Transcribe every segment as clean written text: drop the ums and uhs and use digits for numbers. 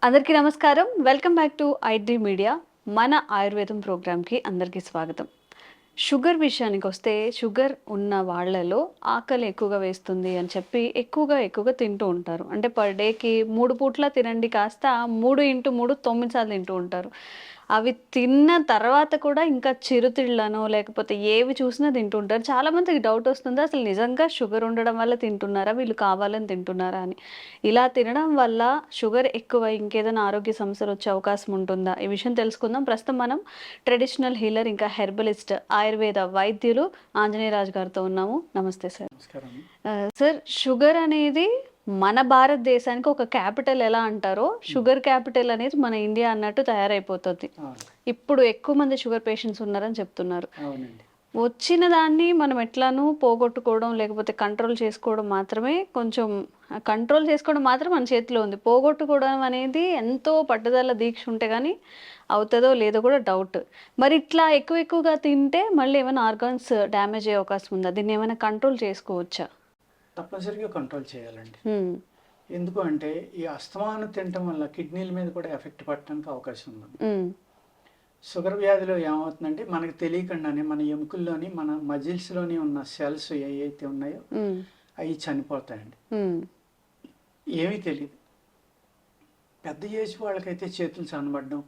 అందరికీ నమస్కారం. Welcome back to iDream media. మన ఆయుర్వేదం ప్రోగ్రామ్కి అందరికీ స్వాగతం. షుగర్ విషయానికి వస్తే షుగర్ ఉన్న వాళ్ళలో ఆకలి ఎక్కువగా వేస్తుంది అని చెప్పి ఎక్కువగా తింటూ ఉంటారు. అంటే పర్ డేకి 3 పూట్ల తినండి కాస్త 3x3 9 సార్లు తింటూ ఉంటారు. అవి తిన్న తర్వాత కూడా ఇంకా చిరుతిళ్ళనో లేకపోతే ఏవి చూసినా తింటూ ఉంటారు. చాలామందికి డౌట్ వస్తుంది, అసలు నిజంగా షుగర్ ఉండడం వల్ల తింటున్నారా, వీళ్ళు కావాలని తింటున్నారా అని. ఇలా తినడం వల్ల షుగర్ ఎక్కువ ఇంకేదైనా ఆరోగ్య సమస్యలు వచ్చే అవకాశం ఉంటుందా, ఈ విషయం తెలుసుకుందాం. ప్రస్తుతం మనం ట్రెడిషనల్ హీలర్ ఇంకా హెర్బలిస్ట్ ఆయుర్వేద వైద్యులు ఆంజనేయరాజు గారితో ఉన్నాము. నమస్తే సార్. నమస్కారం. సార్, షుగర్ అనేది మన భారతదేశానికి ఒక క్యాపిటల్ ఎలా అంటారో, షుగర్ క్యాపిటల్ అనేది మన ఇండియా అన్నట్టు తయారైపోతుంది. ఇప్పుడు ఎక్కువ మంది షుగర్ పేషెంట్స్ ఉన్నారని చెప్తున్నారు. వచ్చిన దాన్ని మనం ఎట్లానూ పోగొట్టుకోవడం లేకపోతే కంట్రోల్ చేసుకోవడం మాత్రమే మన చేతిలో ఉంది. పోగొట్టుకోవడం అనేది ఎంతో పట్టుదల దీక్ష ఉంటే కానీ అవుతుందో లేదో కూడా డౌట్. మరి ఇట్లా ఎక్కువగా తింటే మళ్ళీ ఏమైనా ఆర్గాన్స్ డ్యామేజ్ అయ్యే అవకాశం ఉందా? దీన్ని ఏమైనా కంట్రోల్ చేసుకోవచ్చా? తప్పనిసరిగా కంట్రోల్ చేయాలండి. ఎందుకు అంటే ఈ అస్తమానం తినటం వల్ల కిడ్నీల మీద కూడా ఎఫెక్ట్ పడటానికి అవకాశం ఉంది. షుగర్ వ్యాధిలో ఏమవుతుందంటే మనకు తెలియకుండానే మన ఎముకల్లోని మన మజిల్స్లోని ఉన్న సెల్స్ ఏవైతే ఉన్నాయో అవి చనిపోతాయండి. ఏమీ తెలియదు. పెద్ద ఏజ్ వాళ్ళకైతే చేతులు సన్నబడడం,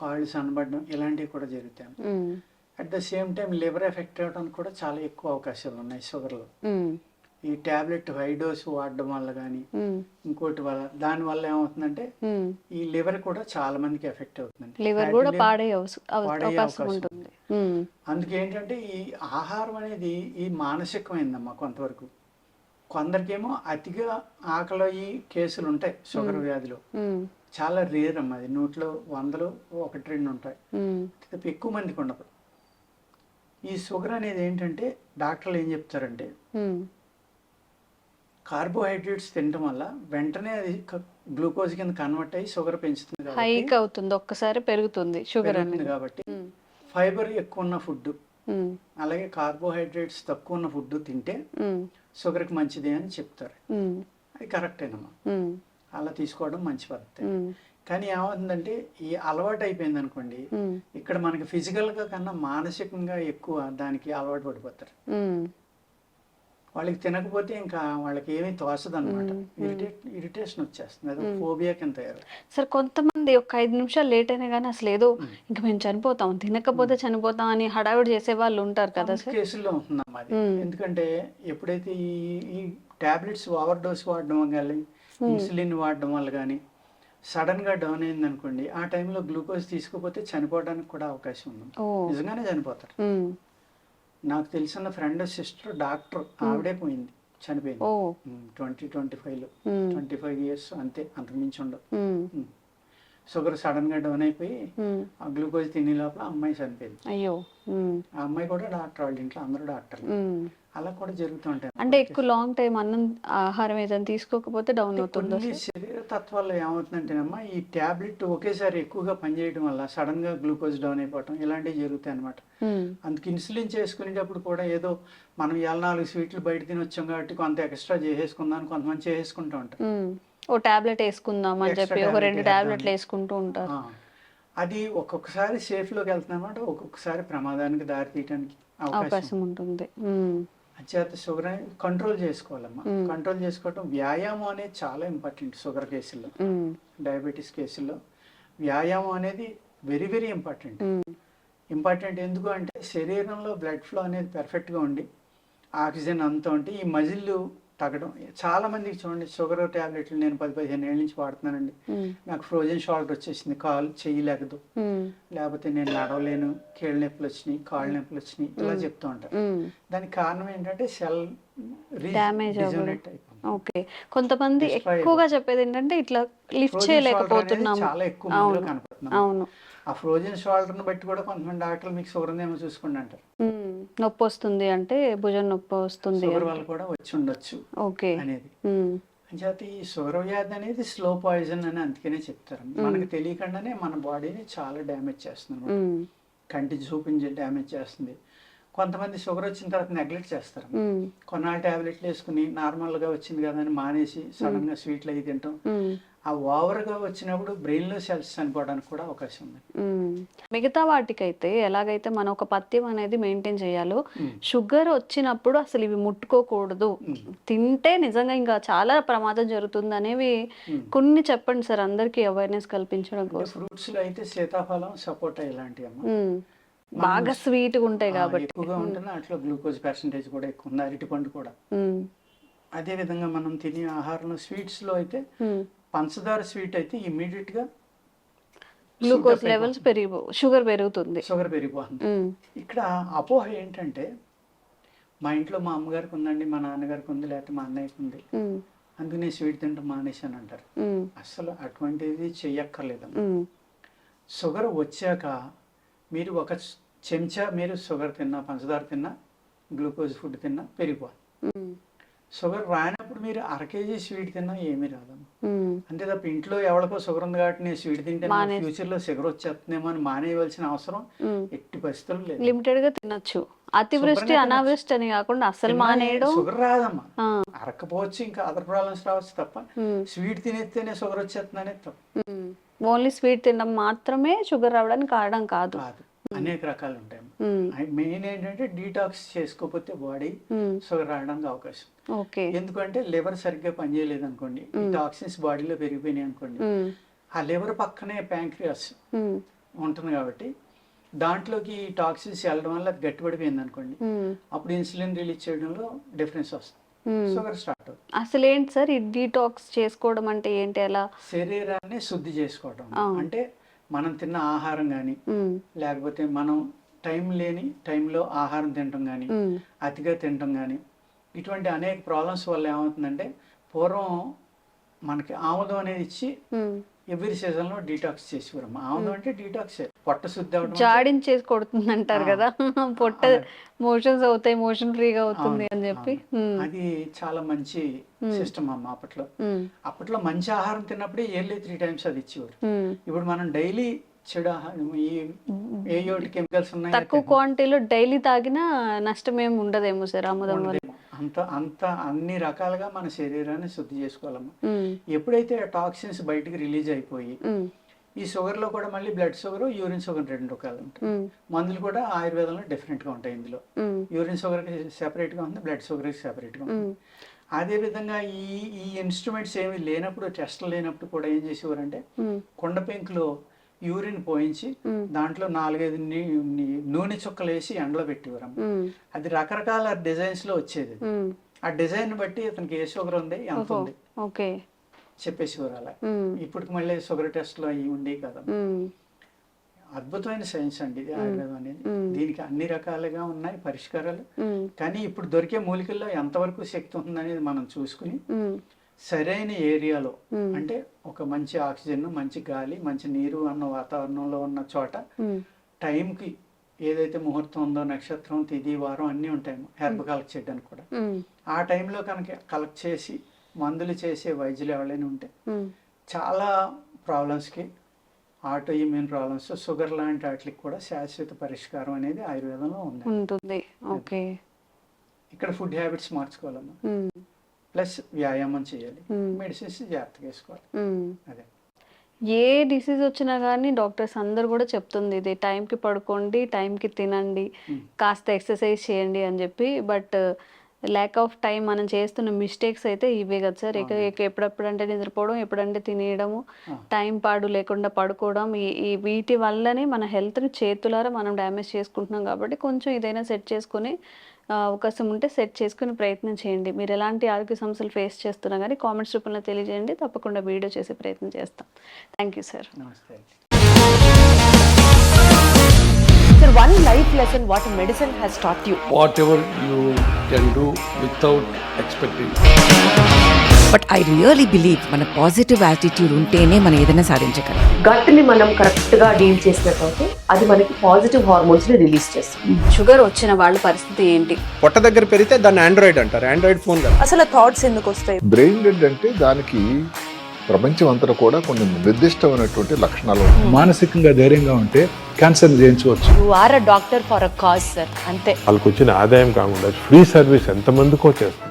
కాళ్ళు సన్నబడడం ఇలాంటివి కూడా జరుగుతాయి. At the same time liver effect అవ్వడానికి కూడా చాలా ఎక్కువ అవకాశాలు ఉన్నాయి షుగర్లో. ఈ టాబ్లెట్ హై డోస్ వాడడం వల్ల కానీ ఇంకోటి వల్ల దానివల్ల ఏమవుతుందంటే ఈ లివర్ కూడా చాలా మందికి ఎఫెక్ట్ అవుతుందండి. లివర్ కూడా పాడే అవకాశం ఉంటుంది. అందుకే ఏంటంటే ఈ ఆహారం అనేది ఈ మానసికమైందమ్మా కొంతవరకు. కొందరికేమో అతిగా ఆకలి అయ్యి కేసులు ఉంటాయి షుగర్ వ్యాధిలో. చాలా రేర్ అమ్మా, అది 100లో 100లో 1-2 ఉంటాయి, ఎక్కువ మందికి ఉండదు. ఈ షుగర్ అనేది ఏంటంటే డాక్టర్లు ఏం చెప్తారంటే కార్బోహైడ్రేట్స్ తినడం వల్ల వెంటనే అది గ్లూకోజ్ కింద కన్వర్ట్ అయ్యి షుగర్ పెంచుతుంది, హైక్ అవుతుంది, ఒక్కసారి పెరుగుతుంది షుగర్ అనేది. కాబట్టి ఫైబర్ ఎక్కువ ఉన్న ఫుడ్ అలాగే కార్బోహైడ్రేట్స్ తక్కువ ఉన్న ఫుడ్ తింటే షుగర్కి మంచిది అని చెప్తారు. అది కరెక్టేనమ్మా, అలా తీసుకోవడం మంచి పద్ధతి. కానీ ఏమవుతుందంటే ఈ అలవాటు అయిపోయింది అనుకోండి, ఇక్కడ మనకి ఫిజికల్గా కన్నా మానసికంగా ఎక్కువ దానికి అలవాటు పడిపోతారు. వాళ్ళకి తినకపోతే ఇంకా వాళ్ళకి ఏమీ తోచదు అనమాట, ఇరిటేషన్ వచ్చేస్తుంది, అది ఫోబియా కింద తయారు. సార్, కొంతమంది ఒక 5 నిమిషాలు లేట్ అయినా కానీ అసలు ఏదో ఇంకా మేము చనిపోతాం, తినకపోతే చనిపోతాం అని హడావిడి చేసే వాళ్ళు ఉంటారు కదా సార్. కేసుల్లో ఉంటుందమ్మా అది. ఎందుకంటే ఎప్పుడైతే ఈ టాబ్లెట్స్ ఓవర్ డోస్ వాడడం వల్ల, ఇన్సులిన్ వాడడం వల్ల కానీ సడన్గా డౌన్ అయింది అనుకోండి, ఆ టైంలో గ్లూకోజ్ తీసుకోకపోతే చనిపోవడానికి కూడా అవకాశం ఉంది, నిజంగానే చనిపోతారు. నాకు తెలిసిన ఫ్రెండ్ సిస్టర్ డాక్టర్, ఆవిడే పోయింది, చనిపోయింది 25 ఇయర్స్ అంతే, అంతకుమించి ఉండదు. షుగర్ సడన్ గా డౌన్ అయిపోయి ఆ గ్లూకోజ్ తినే లోపల అమ్మాయి చనిపోయింది. అయ్యో. ఆ అమ్మాయి కూడా డాక్టర్, వాళ్ళ ఇంట్లో అందరూ డాక్టర్లు. అలా కూడా జరుగుతుంటాయి. అంటే ఎక్కువ లాంగ్ టైం అన్నం ఆహారం ఏదైనా తీసుకోకపోతే డౌన్ అవుతుంది. శరీర తత్వాల్లో ఏమవుతుందంటేనమ్మా, ఈ టాబ్లెట్ ఒకేసారి ఎక్కువగా పనిచేయడం వల్ల సడన్ గా గ్లూకోజ్ డౌన్ అయిపోవటం ఇలాంటివి జరుగుతాయి అనమాట. అందుకు ఇన్సులిన్ చేసుకునేటప్పుడు కూడా ఏదో మనం 4 స్వీట్లు బయట తిని వచ్చాం కాబట్టి కొంత ఎక్స్ట్రా చేసేసుకుందాం కొంతమంది చేసుకుంటూ ఉంటారు. ఓ టాబ్లెట్ వేసుకుందాం అని చెప్పి ఒక 2 టాబ్లెట్లు వేసుకుంటూ ఉంటారు. అది ఒక్కొక్కసారి సేఫ్ లోకి వెళ్తుందన్నమాట, ఒక్కొక్కసారి ప్రమాదానికి దారి తీయడానికి అవకాశం ఉంటుంది. అంచేత షుగర్ అనేది కంట్రోల్ చేసుకోవాలమ్మా. కంట్రోల్ చేసుకోవటం, వ్యాయామం అనేది చాలా ఇంపార్టెంట్ షుగర్ కేసుల్లో, డయాబెటీస్ కేసుల్లో వ్యాయామం అనేది వెరీ వెరీ ఇంపార్టెంట్. ఎందుకు అంటే శరీరంలో బ్లడ్ ఫ్లో అనేది పర్ఫెక్ట్గా ఉండి ఆక్సిజన్ అంతా ఉంటే ఈ మజిల్ తగ్గడం. చాలా మందికి చూడండి, షుగర్ టాబ్లెట్లు నేను 10-15 ఏళ్ళ నుంచి వాడుతున్నానండి, నాకు ఫ్రోజన్ షోల్డర్ వచ్చేసింది, కాలు చేయలేకదు, లేకపోతే నేను నడవలేను, కీళ్ళ నొప్పులు వచ్చినాయి, కాళ్ళు నొప్పులు వచ్చినాయి, ఇలా చెప్తూ ఉంటారు. దానికి కారణం ఏంటంటే సెల్ డ్యామేజ్ అయిపోయింది. ఓకే. కొంతమంది ఎక్కువగా చెప్పేది ఏంటంటే ఇట్లా లిఫ్ట్ చేయలేకపోతున్నాం, చాలా ఎక్కువ మందిలో కనపడుతున్నాం. అవును, ఆ ఫ్రోజన్ షోల్డర్ని బట్టి కూడా కొంతమంది డాక్టర్లు మీకు షుగర్ ఉందేమో చూసుకోండి అంటారు. నొప్పి వస్తుంది అంటే భుజం నొప్పి వస్తుంది, షుగర్ వల్ల కూడా వచ్చి ఉండొచ్చు అనేది. అంచేత ఈ షుగర్ వ్యాధి అనేది స్లో పాయిజన్ అని అందుకనే చెప్తారు. మనకు తెలియకుండానే మన బాడీని చాలా డ్యామేజ్ చేస్తుంది, కంటి చూపించి డ్యామేజ్ చేస్తుంది, కొంతమంది షుగర్ వచ్చిన తర్వాత నెగ్లెక్ట్ చేస్తారు. కొన్నాళ్ళు టాబ్లెట్లు వేసుకుని నార్మల్గా వచ్చింది కదా అని మానేసి సడన్గా స్వీట్లు అవి తింటాం. ఆ ఓవర్గా వచ్చినప్పుడు బ్రెయిన్లో సెల్స్ చనిపోవడానికి కూడా అవకాశం ఉంది. మిగతా వాటికైతే ఎలాగైతే మనం ఒక పథ్యం అనేది మెయింటైన్ చేయాలో, షుగర్ వచ్చినప్పుడు అసలు ఇవి ముట్టుకోకూడదు, తింటే నిజంగా ఇంకా చాలా ప్రమాదం జరుగుతుంది అనేవి కొన్ని చెప్పండి సార్, అందరికి అవేర్నెస్ కల్పించడం కోసం. ఫ్రూట్స్ లో అయితే సీతాఫలం, సపోటా ఇలాంటివి బాగా స్వీట్ గా ఉంటాయి కాబట్టి ఎక్కువగా ఉంటుంది. అట్లా గ్లూకోజ్ పర్సెంటేజ్ కూడా ఎక్కువ ఉంది. అరటిపండు కూడా అదే విధంగా మనం తినే ఆహారంలో స్వీట్స్ లో అయితే పంచదార స్వీట్ అయితే ఇమ్మీడియట్ గా గ్లూకోజ్ లెవెల్స్ షుగర్ పెరుగుతుంది. ఇక్కడ అపోహ ఏంటంటే మా ఇంట్లో మా అమ్మగారికి ఉందండి, మా నాన్నగారికి ఉంది, లేకపోతే మా అన్నయ్యకి ఉంది, అందుకనే స్వీట్ తింటాం మానేశాను అంటారు. అసలు అటువంటిది చెయ్యక్కర్లేదు. షుగర్ వచ్చాక మీరు ఒక చెంచా మీరు షుగర్ తిన్నా, పంచదార తిన్నా, గ్లూకోజ్ ఫుడ్ తిన్నా పెరిగిపోతుంది. షుగర్ రానప్పుడు మీరు 1 kg స్వీట్ తిన్నా ఏమీ రాదమ్మా. అంతే తప్ప ఇంట్లో ఎవరికో షుగర్ ఉంది కాబట్టి నేను స్వీట్ తింటే ఫ్యూచర్ లో షుగర్ వచ్చేస్తుందేమో అని మానేయవలసిన అవసరం ఎట్టి పరిస్థితులు లేదు. లిమిటెడ్ గా తినొచ్చు. అతివృష్టి అనావృష్టి అని కాకుండా అసలు మానేయడం. షుగర్ రాదమ్మా, అరకపోవచ్చు, ఇంకా అదర్ ప్రాబ్లమ్స్ రావచ్చు తప్ప స్వీట్ తినేస్తేనే షుగర్ వచ్చేస్తుంది అనేది తప్ప. ఓన్లీ స్వీట్ తినడం మాత్రమే షుగర్ రావడానికి కారణం కాదు. అనేక రకాలు ఉంటాయి. మెయిన్ ఏంటంటే డీటాక్స్ చేసుకోకపోతే బాడీ షుగర్ రావడానికి అవకాశం. ఎందుకంటే లివర్ సరిగ్గా పనిచేయలేదు అనుకోండి, ఈ టాక్సిన్స్ బాడీలో పెరిగిపోయినాయి అనుకోండి, ఆ లివర్ పక్కనే ప్యాంక్రియాస్ ఉంటుంది కాబట్టి దాంట్లోకి టాక్సిన్స్ వెళ్ళడం వల్ల అది గట్టిపడిపోయింది అనుకోండి, అప్పుడు ఇన్సులిన్ రిలీజ్ చేయడంలో డిఫరెన్స్ వస్తుంది, షుగర్ స్టార్ట్ అవుతుంది. అసలు ఏంటి సార్ ఈ డీటాక్స్ చేసుకోవడం అంటే ఏంటి? ఎలా శరీరాన్ని శుద్ధి చేసుకోవడం అంటే మనం తిన్న ఆహారం కానీ, లేకపోతే మనం టైం లేని టైంలో ఆహారం తినటం కానీ, అతిగా తినటం కానీ, ఇటువంటి అనేక ప్రాబ్లమ్స్ వల్ల ఏమవుతుందంటే పూర్వం మనకి ఆముదం అనేది ఇచ్చి ఎవ్రీ సీజన్ లో డీటాక్స్ చేసేవారు. ఆముదం అంటే డీటాక్స్, పొట్ట శుద్ధి అవడం, జాడించేసి కొడుతుంది అంటారు కదా, పొట్ట మోషన్స్ అవుతాయి, మోషన్ ఫ్రీగా అవుతుంది అని చెప్పి. అది చాలా మంచి సిస్టమ్ అమ్మ. అప్పట్లో మంచి ఆహారం తిన్నప్పుడే ఇయర్లీ 3 times అది ఇచ్చేవారు. ఇప్పుడు మనం డైలీ చెడు ఆహారం, ఏ కెమికల్స్ ఉన్నాయి, తక్కువ క్వాంటిటీలో డైలీ తాగినా నష్టం ఏమి ఉండదేమో సార్ ఆముదం వల్ల. అంత అన్ని రకాలుగా మన శరీరాన్ని శుద్ధి చేసుకోవాలమ్మా. ఎప్పుడైతే టాక్సిన్స్ బయటికి రిలీజ్ అయిపోయి, ఈ షుగర్ లో కూడా మళ్ళీ బ్లడ్ షుగర్, యూరిన్ షుగర్ 2 రకాలు ఉంటాయి. మందులు కూడా ఆయుర్వేదంలో డిఫరెంట్ గా ఉంటాయి. ఇందులో యూరిన్ షుగర్ కి సెపరేట్ గా ఉంది, బ్లడ్ షుగర్ కి సెపరేట్ గా ఉంది. అదే విధంగా ఈ ఇన్స్ట్రుమెంట్స్ ఏమి లేనప్పుడు, టెస్ట్లు లేనప్పుడు కూడా ఏం చేసేవారంటే కొండ పెంకులో యూరిన్ పోయించి దాంట్లో 4-5 నూనె చుక్కలు వేసి ఎండలో పెట్టేవారు. అది రకరకాల డిజైన్స్ లో వచ్చేది. ఆ డిజైన్ బట్టి అతనికి ఏ షుగర్ ఉంది, ఎంత ఉంది చెప్పేసేవారు. అలా ఇప్పుడు మళ్ళీ షుగర్ టెస్ట్లు అవి ఉండేవి కదా. అద్భుతమైన సైన్స్ అండి ఇది ఆయుర్వేదం అనేది. దీనికి అన్ని రకాలుగా ఉన్నాయి పరిష్కారాలు. కానీ ఇప్పుడు దొరికే మూలికల్లో ఎంతవరకు శక్తి ఉందనేది మనం చూసుకుని సరైన ఏరియాలో, అంటే ఒక మంచి ఆక్సిజన్, మంచి గాలి, మంచి నీరు అన్న వాతావరణంలో ఉన్న చోట టైంకి ఏదైతే ముహూర్తం ఉందో, నక్షత్రం, తిథి, వారం అన్నీ ఉంటాయి హెర్బ్ కలెక్ట్ చేయడానికి కూడా. ఆ టైంలో కనుక కలెక్ట్ చేసి మందులు చేసే వైద్యులు ఎవరైనా ఉంటే చాలా ప్రాబ్లమ్స్కి, ఆటో ఇమ్యూన్ ప్రాబ్లమ్స్, షుగర్ లాంటి వాటికి కూడా శాశ్వత పరిష్కారం అనేది ఆయుర్వేదంలో ఉంటుంది. ఇక్కడ ఫుడ్ హ్యాబిట్స్ మార్చుకోవాలమ్మా, ప్లస్ వ్యాయామం చేయాలి, మెడిసిన్స్ జాగ్రత్తగా వేసుకోవాలి. అదే ఏ డిసీజ్ వచ్చినా కానీ డాక్టర్స్ అందరు కూడా చెప్తుంది ఇది, టైంకి పడుకోండి, టైంకి తినండి, కాస్త ఎక్సర్సైజ్ చేయండి అని చెప్పి. బట్ ల్యాక్ ఆఫ్ టైం, మనం చేస్తున్న మిస్టేక్స్ అయితే ఇవే కదా సార్. ఎప్పుడప్పుడంటే నిద్రపోవడం, ఎప్పుడంటే తినేయడము, టైం పాడు లేకుండా పడుకోవడం, ఈ వీటి వల్లనే మన హెల్త్ని చేతులారా మనం డ్యామేజ్ చేసుకుంటున్నాం. కాబట్టి కొంచెం ఇదైనా సెట్ చేసుకుని, అవకాశం ఉంటే సెట్ చేసుకుని ప్రయత్నం చేయండి. మీరు ఎలాంటి ఆరోగ్య సమస్యలు ఫేస్ చేస్తున్నా కానీ కామెంట్స్ రూపంలో తెలియజేయండి, తప్పకుండా వీడియో చేసే ప్రయత్నం చేస్తాం. Thank you sir. నమస్తే. Sir, one life lesson what medicine has taught you. Whatever you can do without expecting. But I really believe మన పాజిటివ్ యాటిట్యూడ్ ఉంటేనే మనం ఏదైనా సాధించగలం. గట్ ని మనం కరెక్ట్ గా డీల్ చేసినట్లయితే అది మనకి పాజిటివ్ హార్మోన్స్ ని రిలీజ్ చేస్తుంది. షుగర్ వచ్చిన వాళ్ళ పరిస్థితి ఏంటి? పొట్ట దగ్గర పెరిగితే దాన్ని ఆండ్రాయిడ్ అంటారు, ఆండ్రాయిడ్ ఫోన్ కదా. అసలు థాట్స్ ఎందుకు వస్తాయి? బ్రెయిన్ డెడ్ అంటే దానికి ప్రపంచం అంతా కూడా కొన్ని నిర్దిష్టమైనటువంటి లక్షణాలు ఉన్నాయి. మానసికంగా ధైర్యంగా ఉంటే క్యాన్సర్ జయించవచ్చు. You are a doctor for a cause sir, అంతే. వాళ్ళకి వచ్చిన ఆదాయం కాకుండా ఫ్రీ సర్వీస్ ఎంతమందికో చేస్తుంది.